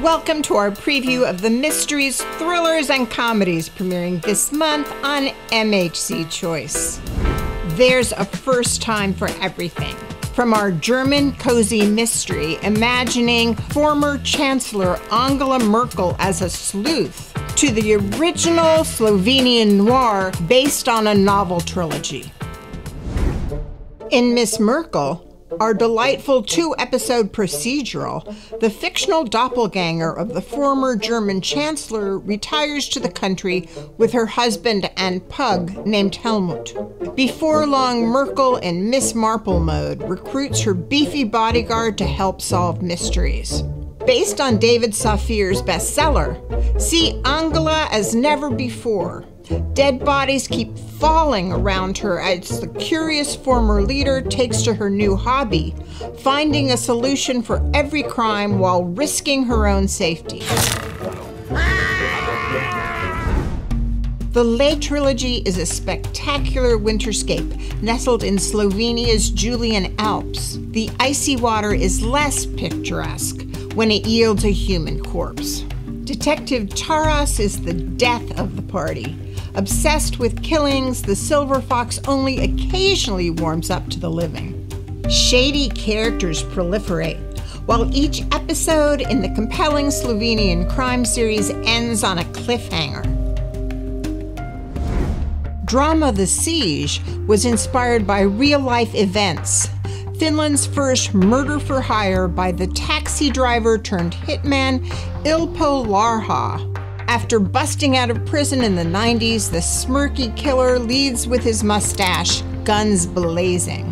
Welcome to our preview of the mysteries, thrillers, and comedies premiering this month on MHz Choice. There's a first time for everything. From our German cozy mystery imagining former Chancellor Angela Merkel as a sleuth, to the original Slovenian noir based on a novel trilogy. In Miss Merkel, our delightful two-episode procedural, the fictional doppelganger of the former German chancellor retires to the country with her husband and pug named Helmut. Before long, Merkel, in Miss Marple mode, recruits her beefy bodyguard to help solve mysteries. Based on David Safir's bestseller, see Angela as never before. Dead bodies keep falling around her as the curious former leader takes to her new hobby, finding a solution for every crime while risking her own safety. The Lay Trilogy is a spectacular winterscape nestled in Slovenia's Julian Alps. The icy water is less picturesque when it yields a human corpse. Detective Taras is the death of the party. Obsessed with killings, the Silver Fox only occasionally warms up to the living. Shady characters proliferate, while each episode in the compelling Slovenian crime series ends on a cliffhanger. Drama The Siege was inspired by real-life events. Finland's first murder for hire by the taxi driver turned hitman Ilpo Larha. After busting out of prison in the 90s, the smirky killer leads with his mustache, guns blazing.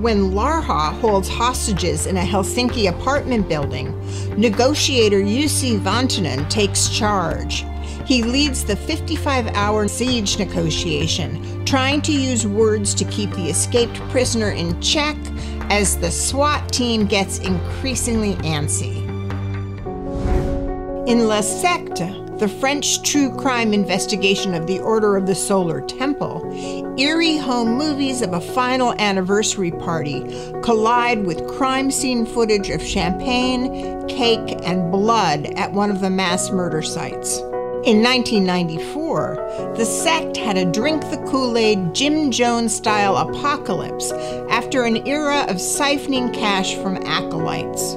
When Larha holds hostages in a Helsinki apartment building, negotiator Jussi Vantanen takes charge. He leads the 55-hour siege negotiation, trying to use words to keep the escaped prisoner in check as the SWAT team gets increasingly antsy. In La Secte, the French true crime investigation of the Order of the Solar Temple, eerie home movies of a final anniversary party collide with crime scene footage of champagne, cake, and blood at one of the mass murder sites. In 1994, the Secte had a drink the Kool-Aid Jim Jones-style apocalypse after an era of siphoning cash from acolytes.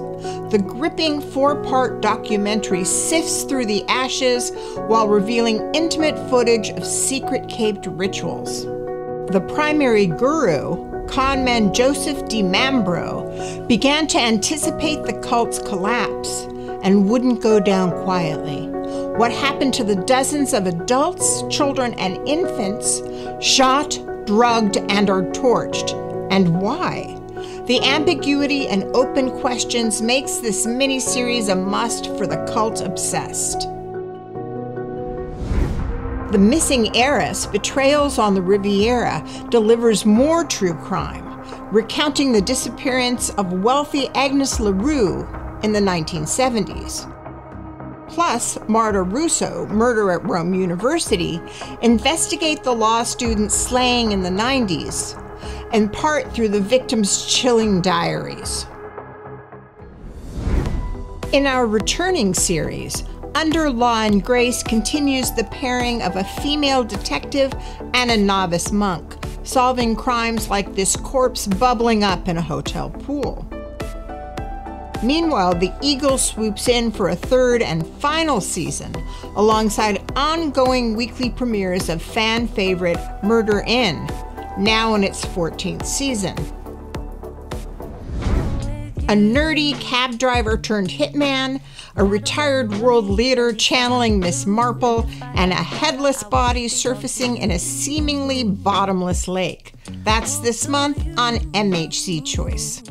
The gripping four-part documentary sifts through the ashes while revealing intimate footage of secret-caped rituals. The primary guru, conman Joseph Di Mambro, began to anticipate the cult's collapse and wouldn't go down quietly. What happened to the dozens of adults, children, and infants shot, drugged, and or torched, and why? The ambiguity and open questions makes this miniseries a must for the cult obsessed. The missing heiress, Betrayals on the Riviera, delivers more true crime, recounting the disappearance of wealthy Agnes LaRue in the 1970s. Plus, Marta Russo, Murder at Rome University, investigate the law student's slaying in the 90s, in part through the victim's chilling diaries. In our returning series, Under Law and Grace continues the pairing of a female detective and a novice monk, solving crimes like this corpse bubbling up in a hotel pool. Meanwhile, the Eagle swoops in for a third and final season, alongside ongoing weekly premieres of fan favorite Murder In, now in its 14th season. A nerdy cab driver turned hitman, a retired world leader channeling Miss Marple, and a headless body surfacing in a seemingly bottomless lake. That's this month on MHz Choice.